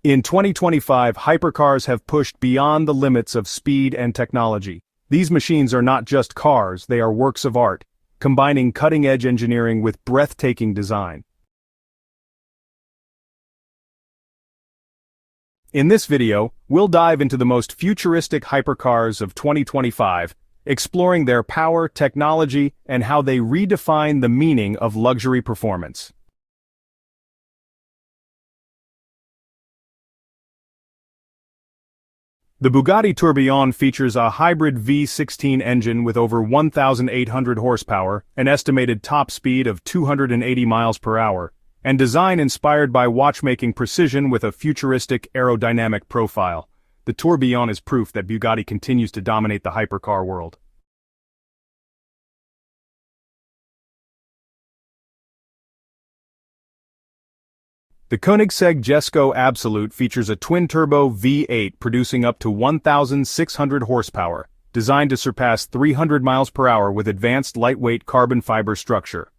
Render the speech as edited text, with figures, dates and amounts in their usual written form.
In 2025, hypercars have pushed beyond the limits of speed and technology. These machines are not just cars, they are works of art, combining cutting-edge engineering with breathtaking design. In this video, we'll dive into the most futuristic hypercars of 2025, exploring their power, technology, and how they redefine the meaning of luxury performance. The Bugatti Tourbillon features a hybrid V16 engine with over 1,800 horsepower, an estimated top speed of 280 miles per hour, and design inspired by watchmaking precision with a futuristic aerodynamic profile. The Tourbillon is proof that Bugatti continues to dominate the hypercar world. The Koenigsegg Jesko Absolute features a twin-turbo V8 producing up to 1,600 horsepower, designed to surpass 300 miles per hour with advanced lightweight carbon fiber structure.